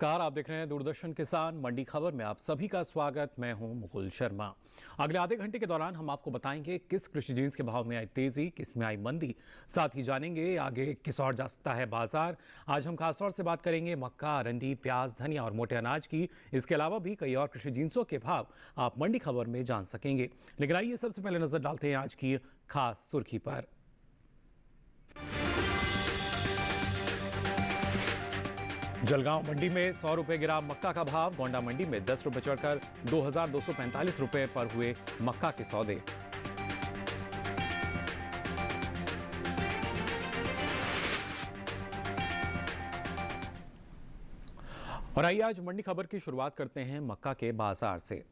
नमस्कार, आप देख रहे हैं दूरदर्शन किसान मंडी खबर में आप सभी का स्वागत। मैं हूं मुकुल शर्मा। अगले आधे घंटे के दौरान हम आपको बताएंगे किस कृषि जिन्स के भाव में आई तेजी, किस में आई मंदी। साथ ही जानेंगे आगे किस और जा सकता है बाजार। आज हम खासतौर से बात करेंगे मक्का, अरंडी, प्याज, धनिया और मोटे अनाज की। इसके अलावा भी कई और कृषि जिन्सों के भाव आप मंडी खबर में जान सकेंगे। लेकिन आइए सबसे पहले नजर डालते हैं आज की खास सुर्खी पर। जलगांव मंडी में 100 रुपए गिरा मक्का का भाव। गोंडा मंडी में 10 रुपए चढ़कर 2245 रुपए पर हुए मक्का के सौदे। और आइए आज मंडी खबर की शुरुआत करते हैं मक्का के बाजार से।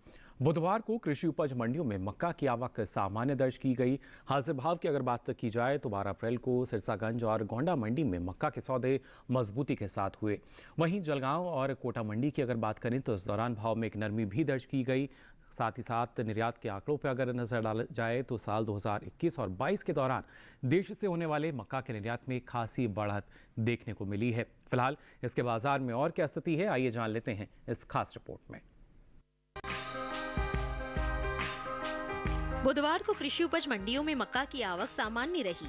बुधवार को कृषि उपज मंडियों में मक्का की आवक सामान्य दर्ज की गई। हाजिर भाव की अगर बात की जाए तो 12 अप्रैल को सिरसागंज और गोंडा मंडी में मक्का के सौदे मजबूती के साथ हुए। वहीं जलगांव और कोटा मंडी की अगर बात करें तो इस दौरान भाव में एक नरमी भी दर्ज की गई। साथ ही साथ निर्यात के आंकड़ों पर अगर नजर डाला जाए तो साल 2021 और 22 के दौरान देश से होने वाले मक्का के निर्यात में खासी बढ़त देखने को मिली है। फिलहाल इसके बाजार में और क्या स्थिति है, आइए जान लेते हैं इस खास रिपोर्ट में। बुधवार को कृषि उपज मंडियों में मक्का की आवक सामान्य रही।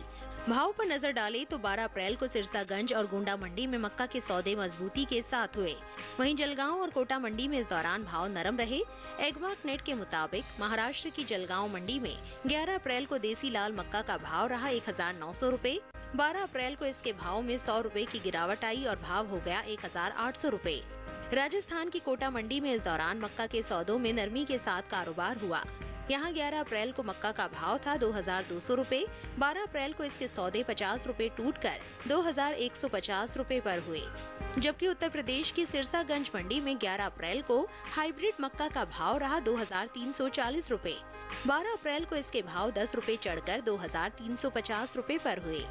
भाव पर नजर डालें तो 12 अप्रैल को सिरसागंज और गोंडा मंडी में मक्का के सौदे मजबूती के साथ हुए। वहीं जलगांव और कोटा मंडी में इस दौरान भाव नरम रहे। एगमार्क नेट के मुताबिक महाराष्ट्र की जलगांव मंडी में 11 अप्रैल को देसी लाल मक्का का भाव रहा 1900 रुपए। 12 अप्रैल को इसके भाव में 100 रुपए की गिरावट आई और भाव हो गया 1800 रुपए। राजस्थान की कोटा मंडी में इस दौरान मक्का के सौदों में नरमी के साथ कारोबार हुआ। यहाँ 11 अप्रैल को मक्का का भाव था 2200 रुपए। 12 अप्रैल को इसके सौदे 50 रुपए टूटकर 2150 रुपए पर हुए। जबकि उत्तर प्रदेश की सिरसागंज मंडी में 11 अप्रैल को हाइब्रिड मक्का का भाव रहा 2340 रुपए। 12 अप्रैल को इसके भाव 10 रुपए चढ़कर 2350 रुपए पर हुए।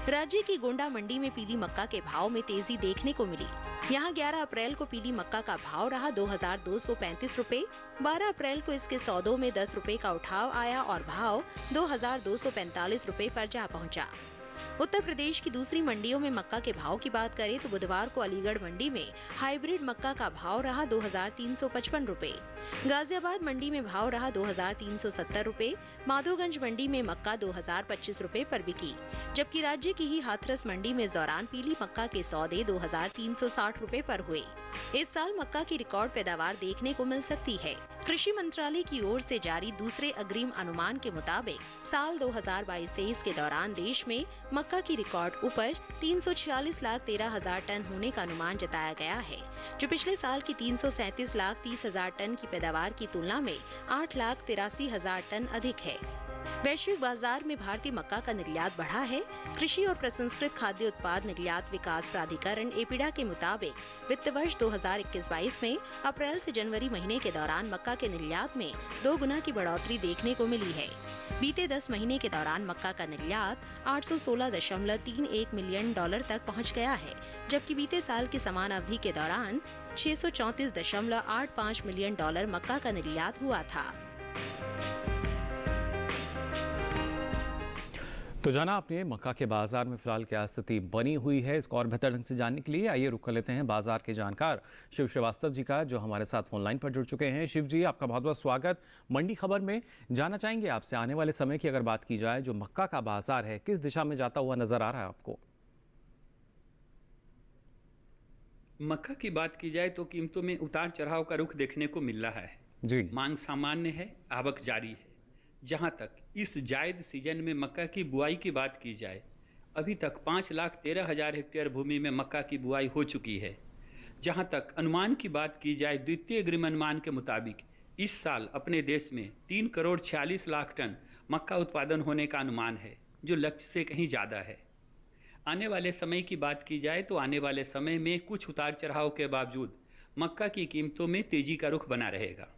राज्य की गोंडा मंडी में पीली मक्का के भाव में तेजी देखने को मिली। यहाँ 11 अप्रैल को पीली मक्का का भाव रहा 2235 रुपए। 12 अप्रैल को इसके सौदों में 10 रुपए का उठाव आया और भाव 2245 रुपए पर जा पहुंचा। उत्तर प्रदेश की दूसरी मंडियों में मक्का के भाव की बात करें तो बुधवार को अलीगढ़ मंडी में हाइब्रिड मक्का का भाव रहा 2355 रुपए। गाजियाबाद मंडी में भाव रहा 2370 रुपए। माधोगंज मंडी में मक्का 2025 रुपए पर बिकी। जबकि राज्य की ही हाथरस मंडी में इस दौरान पीली मक्का के सौदे 2360 रुपए पर हुए। इस साल मक्का की रिकॉर्ड पैदावार देखने को मिल सकती है। कृषि मंत्रालय की ओर से जारी दूसरे अग्रिम अनुमान के मुताबिक साल 2022-23 के दौरान देश में मक्का की रिकॉर्ड उपज 346,13,000 टन होने का अनुमान जताया गया है, जो पिछले साल की 337,30,000 टन की पैदावार की तुलना में 8,83,000 टन अधिक है। वैश्विक बाजार में भारतीय मक्का का निर्यात बढ़ा है। कृषि और प्रसंस्कृत खाद्य उत्पाद निर्यात विकास प्राधिकरण एपिडा के मुताबिक वित्त वर्ष 2021-22 में अप्रैल से जनवरी महीने के दौरान मक्का के निर्यात में 2 गुना की बढ़ोतरी देखने को मिली है। बीते 10 महीने के दौरान मक्का का निर्यात 816.31 मिलियन डॉलर तक पहुंच गया है, जबकि बीते साल की समान अवधि के दौरान 634.85 मिलियन डॉलर मक्का का निर्यात हुआ था। तो जाना आपने मक्का के बाजार में फिलहाल क्या स्थिति बनी हुई है। इसको और बेहतर ढंग से जानने के लिए आइए रुक कर लेते हैं बाजार के जानकार शिव श्रीवास्तव जी का, जो हमारे साथ फोन लाइन पर जुड़ चुके हैं। शिव जी, आपका बहुत बहुत स्वागत मंडी खबर में। जानना चाहेंगे आपसे आने वाले समय की अगर बात की जाए, जो मक्का का बाजार है किस दिशा में जाता हुआ नजर आ रहा है आपको? मक्का की बात की जाए तो कीमतों में उतार चढ़ाव का रुख देखने को मिल रहा है जी। मांग सामान्य है, आवक जारी है। जहां तक इस जायद सीजन में मक्का की बुआई की बात की जाए, अभी तक 5,13,000 हेक्टेयर भूमि में मक्का की बुआई हो चुकी है। जहां तक अनुमान की बात की जाए, द्वितीय अग्रिम अनुमान के मुताबिक इस साल अपने देश में 3,46,00,000 टन मक्का उत्पादन होने का अनुमान है, जो लक्ष्य से कहीं ज़्यादा है। आने वाले समय की बात की जाए तो आने वाले समय में कुछ उतार चढ़ाव के बावजूद मक्का की कीमतों में तेजी का रुख बना रहेगा।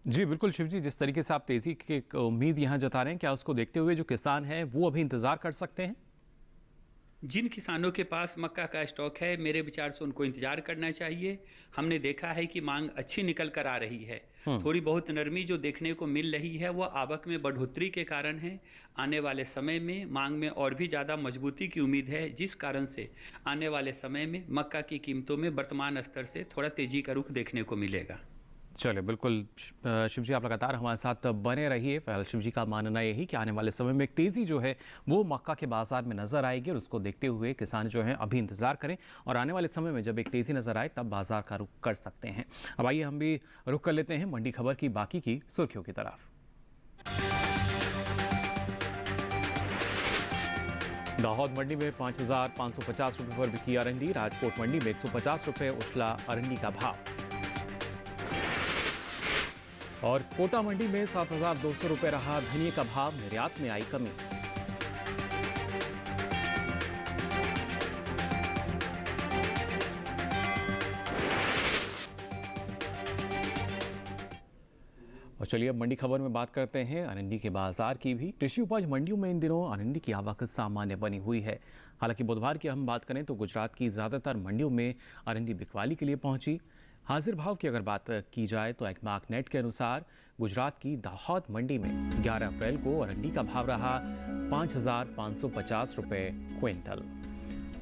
जी बिल्कुल शिव जी, जिस तरीके से आप तेजी की उम्मीद यहाँ जता रहे हैं, क्या उसको देखते हुए जो किसान हैं वो अभी इंतजार कर सकते हैं? जिन किसानों के पास मक्का का स्टॉक है, मेरे विचार से उनको इंतजार करना चाहिए। हमने देखा है कि मांग अच्छी निकल कर आ रही है। हम्म। थोड़ी बहुत नरमी जो देखने को मिल रही है वह आवक में बढ़ोतरी के कारण है। आने वाले समय में मांग में और भी ज़्यादा मजबूती की उम्मीद है, जिस कारण से आने वाले समय में मक्का की कीमतों में वर्तमान स्तर से थोड़ा तेजी का रुख देखने को मिलेगा। चलिए, बिल्कुल। शिव जी, आप लगातार हमारे साथ बने रहिए। फिलहाल शिव जी का मानना यही कि आने वाले समय में एक तेज़ी जो है वो मक्का के बाजार में नज़र आएगी और उसको देखते हुए किसान जो हैं अभी इंतज़ार करें और आने वाले समय में जब एक तेज़ी नज़र आए तब बाजार का रुख कर सकते हैं। अब आइए हम भी रुख कर लेते हैं मंडी खबर की बाकी की सुर्खियों की तरफ। दाहोद मंडी में 5,550 रुपये पर बिकी अरंडी। राजकोट मंडी में 150 रुपये उछला अरंडी का भाव और कोटा मंडी में 7,200 रुपये रहा धनिये का भाव। निर्यात में आई कमी। और चलिए अब मंडी खबर में बात करते हैं अरंडी के बाजार की भी। कृषि उपज मंडियों में इन दिनों अरंडी की आवक सामान्य बनी हुई है। हालांकि बुधवार की हम बात करें तो गुजरात की ज़्यादातर मंडियों में अरंडी बिकवाली के लिए पहुंची। हाजिर भाव की अगर बात की जाए तो एकमार्क नेट के अनुसार गुजरात की दाहोद मंडी में 11 अप्रैल को अरंडी का भाव रहा 5,550 रुपये क्विंटल।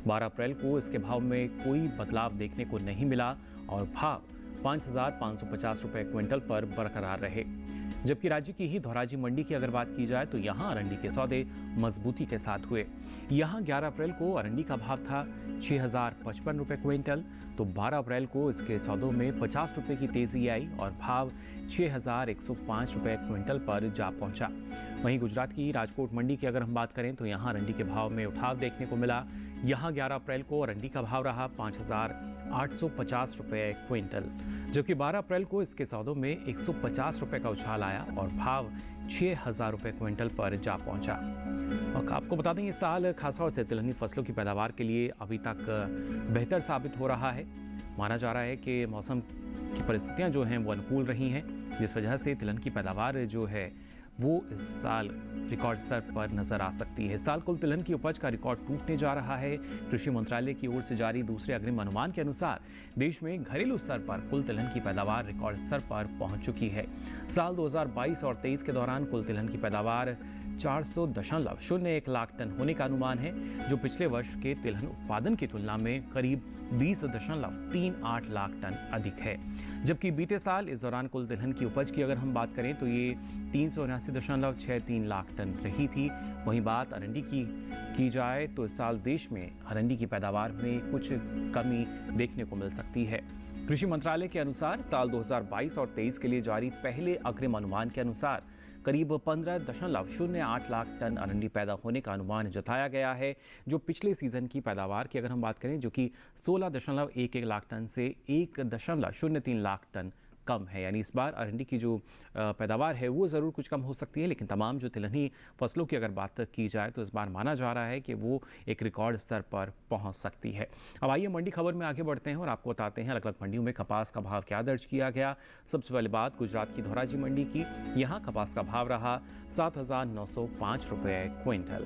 12 अप्रैल को इसके भाव में कोई बदलाव देखने को नहीं मिला और भाव 5,550 रुपये क्विंटल पर बरकरार रहे। जबकि राज्य की ही धोराजी मंडी की अगर बात की जाए तो यहाँ अरंडी के सौदे मजबूती के साथ हुए। यहाँ 11 अप्रैल को अरंडी का भाव था 6,055 रुपये क्विंटल, तो 12 अप्रैल को इसके सौदों में 50 रुपये की तेजी आई और भाव 6,105 रुपये क्विंटल पर जा पहुंचा। वहीं गुजरात की राजकोट मंडी की अगर हम बात करें तो यहाँ अरंडी के भाव में उठाव देखने को मिला। यहाँ 11 अप्रैल को अरंडी का भाव रहा 5,850 रुपये क्विंटल, जबकि 12 अप्रैल को इसके सौदों में 150 रुपये का उछाल आया और भाव 6,000 रुपये क्विंटल पर जा पहुंचा। और आपको बता दें इस साल खासतौर से तिलहनी फसलों की पैदावार के लिए अभी तक बेहतर साबित हो रहा है। माना जा रहा है कि मौसम की परिस्थितियां जो हैं वो अनुकूल रही हैं, जिस वजह से तिलहन की पैदावार जो है वो इस साल रिकॉर्ड स्तर पर नजर आ सकती है। इस साल कुल तिलहन की उपज का रिकॉर्ड टूटने जा रहा है। कृषि मंत्रालय की ओर से जारी दूसरे अग्रिम अनुमान के अनुसार देश में घरेलू स्तर पर कुल तिलहन की पैदावार रिकॉर्ड स्तर पर पहुंच चुकी है। साल 2022 और 23 के दौरान कुल तिलहन की पैदावार 400.01 लाख टन होने का अनुमान है, जो पिछले वर्ष के तिलहन उत्पादन की तुलना में करीब 20.38 लाख टन अधिक है। जबकि बीते साल इस दौरान कुल तिलहन की उपज की अगर हम बात करें तो ये 379.63 लाख टन रही थी। वहीं बात अरंडी की जाए तो इस साल देश में अरंडी की पैदावार में कुछ कमी देखने को मिल सकती है। कृषि मंत्रालय के अनुसार साल 2022 और 23 के लिए जारी पहले अग्रिम अनुमान के अनुसार करीब 15.08 लाख टन अरंडी पैदा होने का अनुमान जताया गया है, जो पिछले सीजन की पैदावार की अगर हम बात करें जो कि 16.11 लाख टन से 1.03 लाख टन कम है। यानी इस बार अरंडी की जो पैदावार है वो ज़रूर कुछ कम हो सकती है, लेकिन तमाम जो तिलहनी फसलों की अगर बात की जाए तो इस बार माना जा रहा है कि वो एक रिकॉर्ड स्तर पर पहुंच सकती है। अब आइए मंडी खबर में आगे बढ़ते हैं और आपको बताते हैं अलग अलग मंडियों में कपास का भाव क्या दर्ज किया गया। सबसे पहले बात गुजरात की धोराजी मंडी की। यहाँ कपास का भाव रहा 7,905 रुपये क्विंटल।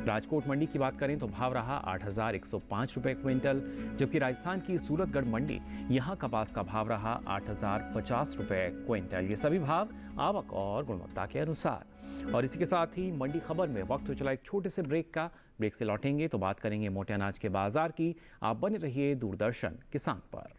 राजकोट मंडी की बात करें तो भाव रहा 8,105 रुपये क्विंटल, जबकि राजस्थान की सूरतगढ़ मंडी यहाँ कपास का भाव रहा 8,050 रुपये क्विंटल। ये सभी भाव आवक और गुणवत्ता के अनुसार। और इसी के साथ ही मंडी खबर में वक्त हो चला एक छोटे से ब्रेक का। ब्रेक से लौटेंगे तो बात करेंगे मोटे अनाज के बाजार की। आप बने रहिए दूरदर्शन किसान पर।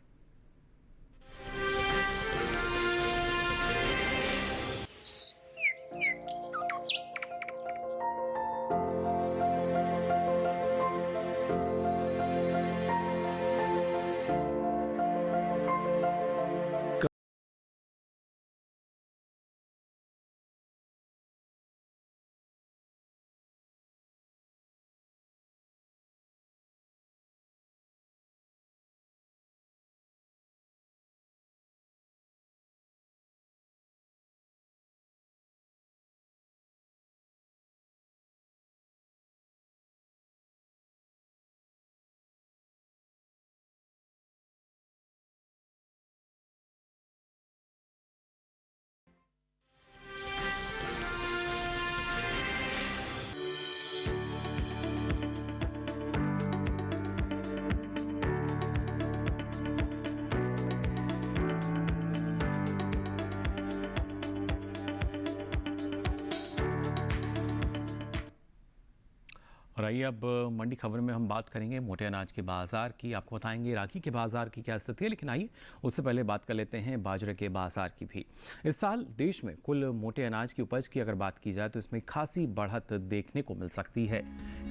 और आइए अब मंडी खबर में हम बात करेंगे मोटे अनाज के बाजार की। आपको बताएंगे रागी के बाजार की क्या स्थिति है, लेकिन आइए उससे पहले बात कर लेते हैं बाजरे के बाजार की भी। इस साल देश में कुल मोटे अनाज की उपज की अगर बात की जाए तो इसमें खासी बढ़त देखने को मिल सकती है।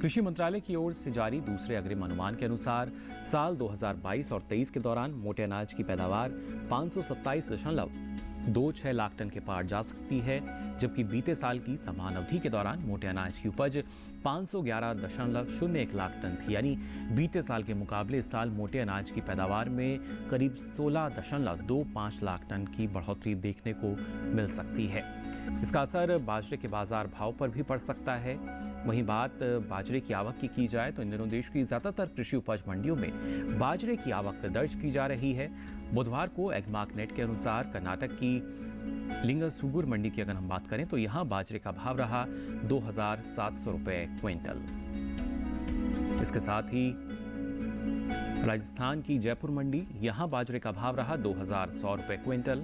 कृषि मंत्रालय की ओर से जारी दूसरे अग्रिम अनुमान के अनुसार साल 2022 और 23 के दौरान मोटे अनाज की पैदावार 527.26 लाख टन के पार जा सकती है, जबकि बीते साल की समान अवधि के दौरान मोटे अनाज की उपज 511.01 लाख टन थी। यानी बीते साल के मुकाबले इस साल मोटे अनाज की पैदावार में करीब 16.25 लाख टन की बढ़ोतरी देखने को मिल सकती है। इसका असर बाजरे के बाजार भाव पर भी पड़ सकता है। वहीं बात बाजरे की आवक की जाए तो इन दिनों देश की ज़्यादातर कृषि उपज मंडियों में बाजरे की आवक दर्ज की जा रही है। बुधवार को एग्मार्कनेट के अनुसार कर्नाटक की लिंगसुगुर मंडी की अगर हम बात करें तो यहाँ बाजरे का भाव रहा 2,700 रुपये क्विंटल। इसके साथ ही राजस्थान की जयपुर मंडी, यहाँ बाजरे का भाव रहा 2,100 रुपये क्विंटल,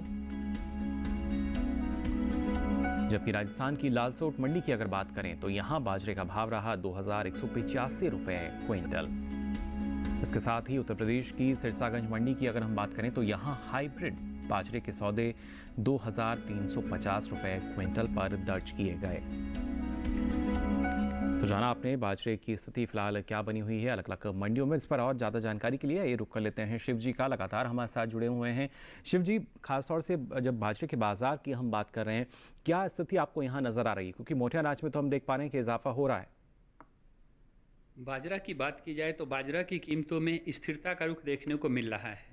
जबकि राजस्थान की लालसोट मंडी की अगर बात करें तो यहाँ बाजरे का भाव रहा 2,185 रुपये क्विंटल। इसके साथ ही उत्तर प्रदेश की सिरसागंज मंडी की अगर हम बात करें तो यहाँ हाइब्रिड बाजरे के सौदे 2,350 रुपये क्विंटल पर दर्ज किए गए। तो जाना आपने बाजरे की स्थिति फिलहाल क्या बनी हुई है अलग अलग मंडियों में। इस पर और ज़्यादा जानकारी के लिए ये रुक कर लेते हैं शिव जी का, लगातार हमारे साथ जुड़े हुए हैं। शिव जी, खासतौर से जब बाजरे के बाजार की हम बात कर रहे हैं, क्या स्थिति आपको यहाँ नज़र आ रही है? क्योंकि मोटे अनाज में तो हम देख पा रहे हैं कि इजाफा हो रहा है। बाजरा की बात की जाए तो बाजरा की कीमतों में स्थिरता का रुख देखने को मिल रहा है।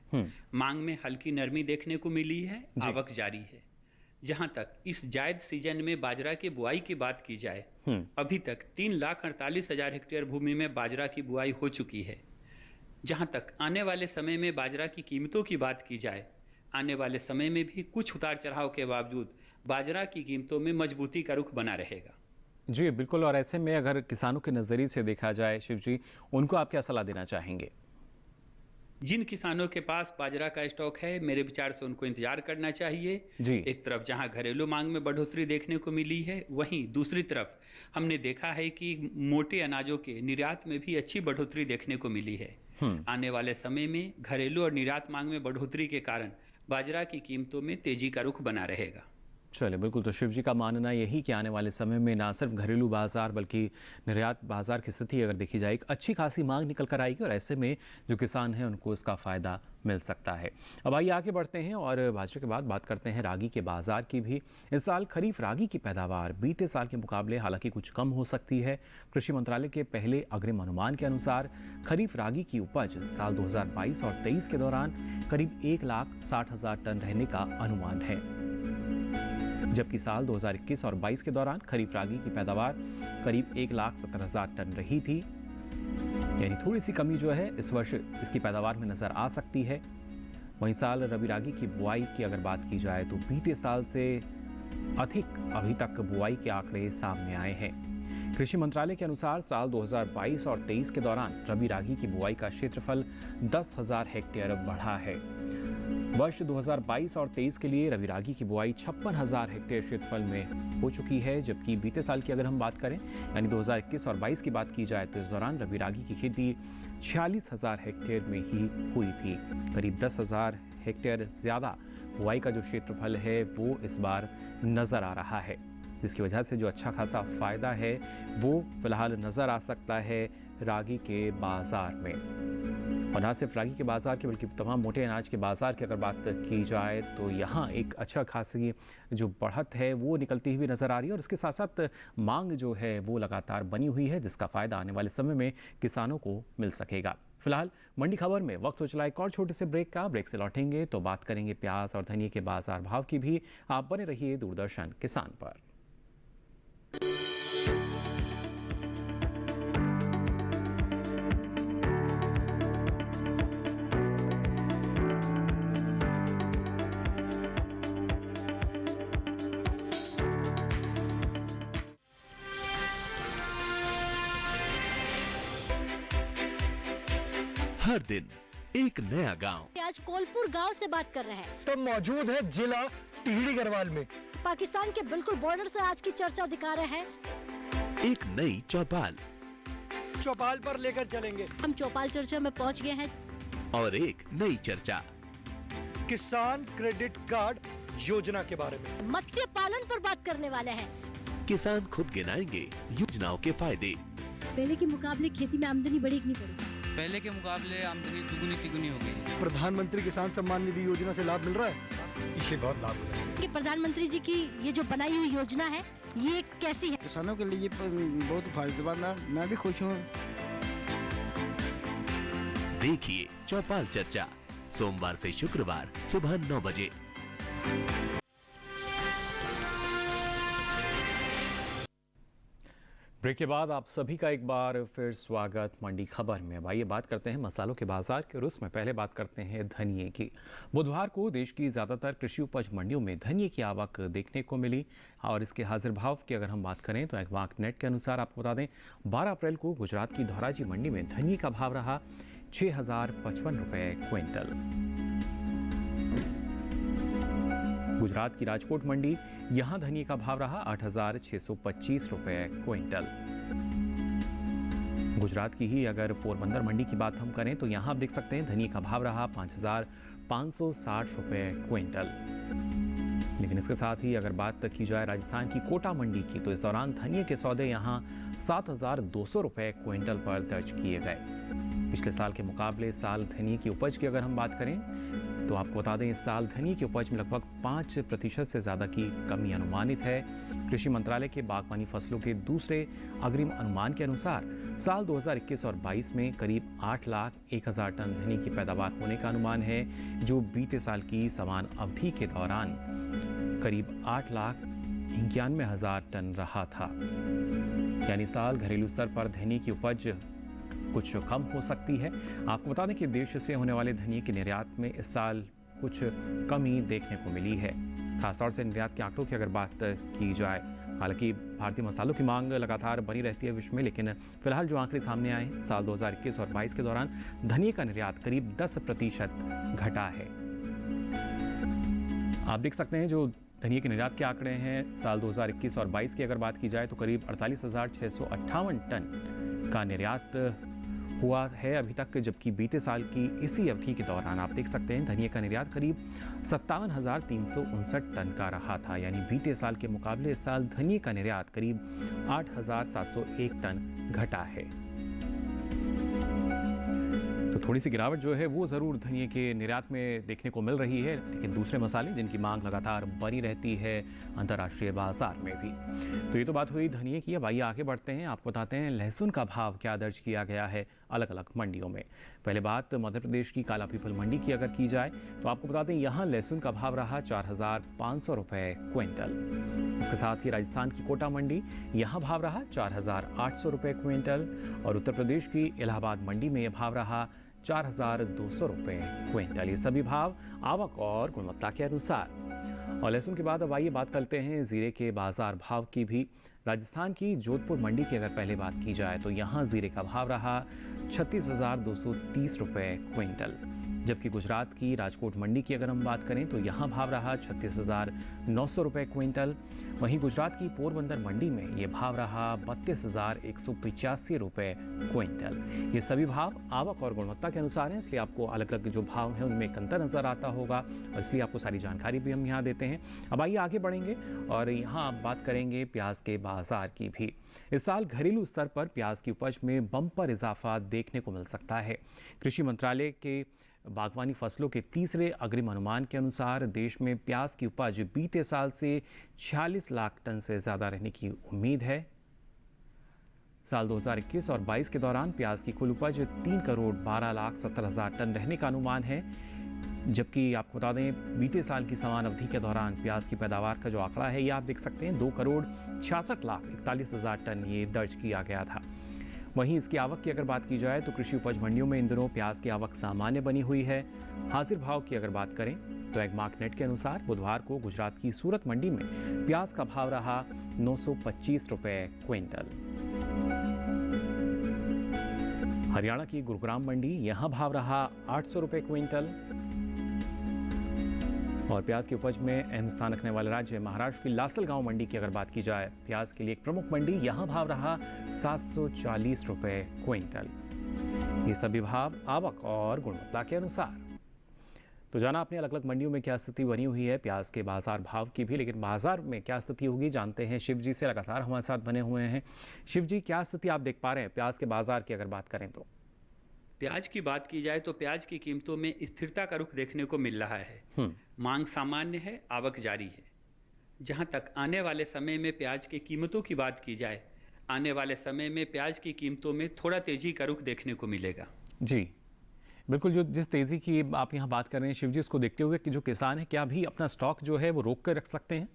मांग में हल्की नरमी देखने को मिली है, आवक जारी है। जहां तक इस जायद सीजन में बाजरा की बुआई की बात की जाए, अभी तक 3,48,000 हेक्टेयर भूमि में बाजरा की बुआई हो चुकी है। जहां तक आने वाले समय में बाजरा की कीमतों की बात की जाए, आने वाले समय में भी कुछ उतार चढ़ाव के बावजूद बाजरा की कीमतों में मजबूती का रुख बना रहेगा। जी बिल्कुल। और ऐसे में अगर किसानों के नज़रिए से देखा जाए शिव जी, उनको आप क्या सलाह देना चाहेंगे? जिन किसानों के पास बाजरा का स्टॉक है, मेरे विचार से उनको इंतजार करना चाहिए जी। एक तरफ जहां घरेलू मांग में बढ़ोतरी देखने को मिली है, वहीं दूसरी तरफ हमने देखा है कि मोटे अनाजों के निर्यात में भी अच्छी बढ़ोतरी देखने को मिली है। आने वाले समय में घरेलू और निर्यात मांग में बढ़ोतरी के कारण बाजरा की कीमतों में तेजी का रुख बना रहेगा। चलिए, बिल्कुल। तो शिव जी का मानना यही कि आने वाले समय में ना सिर्फ घरेलू बाजार बल्कि निर्यात बाजार की स्थिति अगर देखी जाए, एक अच्छी खासी मांग निकल कर आएगी और ऐसे में जो किसान हैं उनको इसका फ़ायदा मिल सकता है। अब आइए आगे बढ़ते हैं और बाजरे के बाद बात करते हैं रागी के बाजार की भी। इस साल खरीफ रागी की पैदावार बीते साल के मुकाबले हालांकि कुछ कम हो सकती है। कृषि मंत्रालय के पहले अग्रिम अनुमान के अनुसार खरीफ रागी की उपज साल 2022 और 23 के दौरान करीब 1,60,000 टन रहने का अनुमान है, जबकि साल 2021 और 22 के दौरान खरीफ रागी की पैदावार करीब 1,70,000 टन रही थी। यानी थोड़ी सी कमी जो है इस वर्ष इसकी पैदावार में नजर आ सकती है। वहीं साल रबी रागी की बुआई की अगर बात की जाए तो बीते साल से अधिक अभी तक बुआई के आंकड़े सामने आए हैं। कृषि मंत्रालय के अनुसार साल 2022 और 23 के दौरान रबी रागी की बुआई का क्षेत्रफल 10,000 हेक्टेयर बढ़ा है। वर्ष 2022 और 23 के लिए रबी रागी की बुआई 56,000 हेक्टेयर क्षेत्रफल में हो चुकी है, जबकि बीते साल की अगर हम बात करें यानी 2021 और 22 की बात की जाए तो इस दौरान रबी रागी की खेती 46,000 हेक्टेयर में ही हुई थी। करीब 10,000 हेक्टेयर ज़्यादा बुआई का जो क्षेत्रफल है वो इस बार नज़र आ रहा है, जिसकी वजह से जो अच्छा खासा फ़ायदा है वो फिलहाल नज़र आ सकता है रागी के बाज़ार में। और ना सिर्फ रागी के बाज़ार की बल्कि तमाम मोटे अनाज के बाज़ार की अगर बात की जाए तो यहाँ एक अच्छा खासी जो बढ़त है वो निकलती हुई नज़र आ रही है और इसके साथ साथ मांग जो है वो लगातार बनी हुई है, जिसका फ़ायदा आने वाले समय में किसानों को मिल सकेगा। फिलहाल मंडी खबर में वक्त हो चला एक और छोटे से ब्रेक का। ब्रेक से लौटेंगे तो बात करेंगे प्याज और धनिया के बाज़ार भाव की भी। आप बने रहिए दूरदर्शन किसान पर। हर दिन एक नया गांव। आज कोलपुर गांव से बात कर रहे हैं तो मौजूद है जिला टिहरी गढ़वाल में। पाकिस्तान के बिल्कुल बॉर्डर से आज की चर्चा दिखा रहे हैं। एक नई चौपाल, चौपाल पर लेकर चलेंगे। हम चौपाल चर्चा में पहुंच गए हैं। और एक नई चर्चा, किसान क्रेडिट कार्ड योजना के बारे में। मत्स्य पालन पर बात करने वाले हैं। किसान खुद गिनाएंगे योजनाओं के फायदे। पहले के मुकाबले खेती में आमदनी बढ़ी कि नहीं बढ़ी? पहले के मुकाबले आमदनी दुगुनी तिगुनी हो गई। प्रधानमंत्री किसान सम्मान निधि योजना से लाभ मिल रहा है, इसे बहुत लाभ हो रहा है। कि प्रधानमंत्री जी की ये जो बनाई हुई योजना है ये कैसी है? किसानों के लिए बहुत फायदेमंद है, मैं भी खुश हूँ। देखिए चौपाल चर्चा, सोमवार से शुक्रवार सुबह 9 बजे। ब्रेक के बाद आप सभी का एक बार फिर स्वागत मंडी खबर में। अब आइए बात करते हैं मसालों के बाजार के रुख में। पहले बात करते हैं धनिये की। बुधवार को देश की ज़्यादातर कृषि उपज मंडियों में धनिये की आवक देखने को मिली और इसके हाजिर भाव की अगर हम बात करें तो एग्मार्क नेट के अनुसार आपको बता दें 12 अप्रैल को गुजरात की धौराजी मंडी में धनिये का भाव रहा 6,055 रुपये क्विंटल। गुजरात की राजकोट मंडी, यहां धनिये का भाव रहा 8,625 रुपये क्विंटल। गुजरात की ही अगर पोरबंदर मंडी की बात हम करें तो यहां आप देख सकते हैं धनिये का भाव रहा 5,560 रुपये क्विंटल। लेकिन इसके साथ ही अगर बात की जाए राजस्थान की कोटा मंडी की तो इस दौरान धनिये के सौदे यहां 7,200 रुपये क्विंटल पर दर्ज किए गए। पिछले साल के मुकाबले इस साल धनिये की उपज की अगर हम बात करें तो आपको बता दें इस साल धनिये की उपज में लगभग 5% से ज़्यादा की कमी अनुमानित है। कृषि मंत्रालय के बागवानी फसलों के दूसरे अग्रिम अनुमान के अनुसार साल 2021 और 22 में करीब 8,01,000 टन धनिये की पैदावार होने का अनुमान है, जो बीते साल की समान अवधि के दौरान करीब 8,91,000 टन रहा था। यानी साल घरेलू स्तर पर धनिये की उपज कुछ कम हो सकती है। आपको बता दें कि देश से होने वाले धनिये के निर्यात में इस साल कुछ कमी देखने को मिली है। खासतौर से निर्यात के आंकड़ों की अगर बात की जाए, हालांकि भारतीय मसालों की मांग लगातार बनी रहती है विश्व में, लेकिन फिलहाल जो आंकड़े सामने आए हैं साल 2021 और 22 के दौरान धनिये का निर्यात करीब 10% घटा है। आप देख सकते हैं जो धनिये के निर्यात के आंकड़े हैं साल 2021 और 22 की अगर बात की जाए तो करीब 48,658 टन का निर्यात हुआ है अभी तक, जबकि बीते साल की इसी अवधि के दौरान आप देख सकते हैं धनिये का निर्यात करीब 57,359 टन का रहा था। यानी बीते साल के मुकाबले इस साल धनिये का निर्यात करीब 8,701 टन घटा है। तो थोड़ी सी गिरावट जो है वो ज़रूर धनिये के निर्यात में देखने को मिल रही है, लेकिन दूसरे मसाले जिनकी मांग लगातार बनी रहती है अंतर्राष्ट्रीय बाजार में भी। तो ये तो बात हुई धनिये की। अब आइए आगे बढ़ते हैं, आपको बताते हैं लहसुन का भाव क्या दर्ज किया गया है अलग अलग मंडियों में। पहले बात मध्य प्रदेश की काला पीपल मंडी की अगर की जाए तो आपको बता दें यहाँ लहसुन का भाव रहा 4,500 रुपये क्विंटल। इसके साथ ही राजस्थान की कोटा मंडी, यहाँ भाव रहा 4,800 रुपये क्विंटल और उत्तर प्रदेश की इलाहाबाद मंडी में यह भाव रहा 4,200 रुपये क्विंटल। ये सभी भाव आवक और गुणवत्ता के अनुसार। और लहसुन के बाद अब आइए बात करते हैं जीरे के बाजार भाव की भी। राजस्थान की जोधपुर मंडी की अगर पहले बात की जाए तो यहाँ जीरे का भाव रहा 36,230 रुपये क्विंटल, जबकि गुजरात की राजकोट मंडी की अगर हम बात करें तो यहाँ भाव रहा 36,900 रुपये क्विंटल। वहीं गुजरात की पोरबंदर मंडी में ये भाव रहा 32,185 रुपये क्विंटल। ये सभी भाव आवक और गुणवत्ता के अनुसार हैं, इसलिए आपको अलग अलग जो भाव हैं उनमें एक अंतर नज़र आता होगा और इसलिए आपको सारी जानकारी भी हम यहाँ देते हैं। अब आइए आगे बढ़ेंगे और यहाँ आप बात करेंगे प्याज के बाजार की भी। इस साल घरेलू स्तर पर प्याज की उपज में बम्पर इजाफा देखने को मिल सकता है। कृषि मंत्रालय के बागवानी फसलों के तीसरे अग्रिम अनुमान के अनुसार देश में प्याज की उपज बीते साल से 46 लाख टन से ज़्यादा रहने की उम्मीद है। साल 2021 और 22 के दौरान प्याज की कुल उपज 3,12,70,000 टन रहने का अनुमान है, जबकि आपको बता दें बीते साल की समान अवधि के दौरान प्याज की पैदावार का जो आंकड़ा है ये आप देख सकते हैं 2,66,41,000 टन ये दर्ज किया गया था। वहीं इसकी आवक की अगर बात की जाए तो कृषि उपज मंडियों में इन दिनों प्याज की आवक सामान्य बनी हुई है। हाजिर भाव की अगर बात करें तो एग्मार्क नेट के अनुसार बुधवार को गुजरात की सूरत मंडी में प्याज का भाव रहा 925 रुपये क्विंटल। हरियाणा की गुरुग्राम मंडी, यहाँ भाव रहा 800 रुपये क्विंटल। और प्याज की उपज में अहम स्थान रखने वाले राज्य महाराष्ट्र की लासलगांव मंडी की अगर बात की जाए, प्याज के लिए एक प्रमुख मंडी, यहाँ भाव रहा 740 रुपए क्विंटल। ये सभी भाव आवक और गुणवत्ता के अनुसार। तो जाना आपने अलग अलग मंडियों में क्या स्थिति बनी हुई है प्याज के बाजार भाव की भी, लेकिन बाजार में क्या स्थिति होगी जानते हैं शिव जी से, लगातार हमारे साथ बने हुए हैं। शिव जी, क्या स्थिति आप देख पा रहे हैं प्याज के बाजार की अगर बात करें तो? प्याज की बात की जाए तो प्याज की कीमतों में स्थिरता का रुख देखने को मिल रहा है। मांग सामान्य है, आवक जारी है। जहां तक आने वाले समय में प्याज की कीमतों की बात की जाए, आने वाले समय में प्याज की कीमतों में थोड़ा तेजी का रुख देखने को मिलेगा। जी बिल्कुल, जो जिस तेजी की आप यहाँ बात कर रहे हैं शिव जी, इसको देखते हुए कि जो किसान है क्या भी अपना स्टॉक जो है वो रोक कर रख सकते हैं?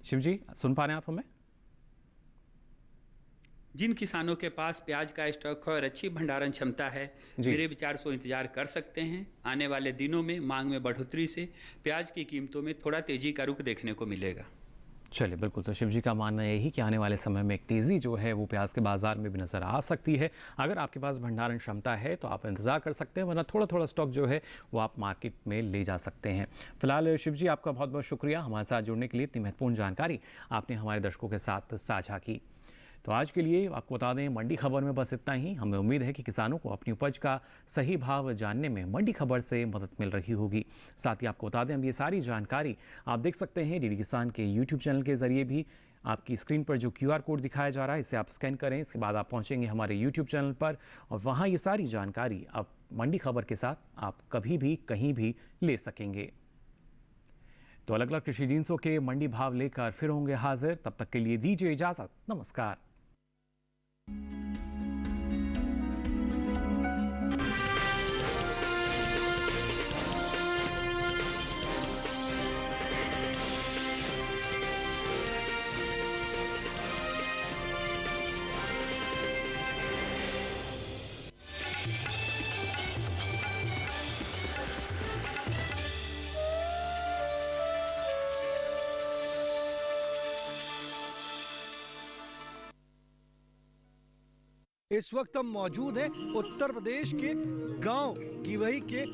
शिव जी, सुन पा रहे हैं आप हमें? जिन किसानों के पास प्याज का स्टॉक और अच्छी भंडारण क्षमता है, मेरे विचार से इंतजार कर सकते हैं। आने वाले दिनों में मांग में बढ़ोतरी से प्याज की कीमतों में थोड़ा तेजी का रुख देखने को मिलेगा। चलिए बिल्कुल, तो शिव जी का मानना यही कि आने वाले समय में एक तेज़ी जो है वो प्याज के बाजार में भी नज़र आ सकती है। अगर आपके पास भंडारण क्षमता है तो आप इंतज़ार कर सकते हैं, वरना थोड़ा थोड़ा स्टॉक जो है वो आप मार्केट में ले जा सकते हैं। फिलहाल शिव जी, आपका बहुत बहुत शुक्रिया हमारे साथ जुड़ने के लिए, इतनी महत्वपूर्ण जानकारी आपने हमारे दर्शकों के साथ साझा की। तो आज के लिए आपको बता दें मंडी खबर में बस इतना ही। हमें उम्मीद है कि किसानों को अपनी उपज का सही भाव जानने में मंडी खबर से मदद मिल रही होगी। साथ ही आपको बता दें, हम ये सारी जानकारी आप देख सकते हैं डीडी किसान के यूट्यूब चैनल के जरिए भी। आपकी स्क्रीन पर जो QR कोड दिखाया जा रहा है, इसे आप स्कैन करें, इसके बाद आप पहुंचेंगे हमारे यूट्यूब चैनल पर और वहाँ ये सारी जानकारी आप मंडी खबर के साथ आप कभी भी कहीं भी ले सकेंगे। तो अलग अलग कृषि जिंसों के मंडी भाव लेकर फिर होंगे हाजिर, तब तक के लिए दीजिए इजाजत, नमस्कार। इस वक्त हम मौजूद हैं उत्तर प्रदेश के गांव गिवही के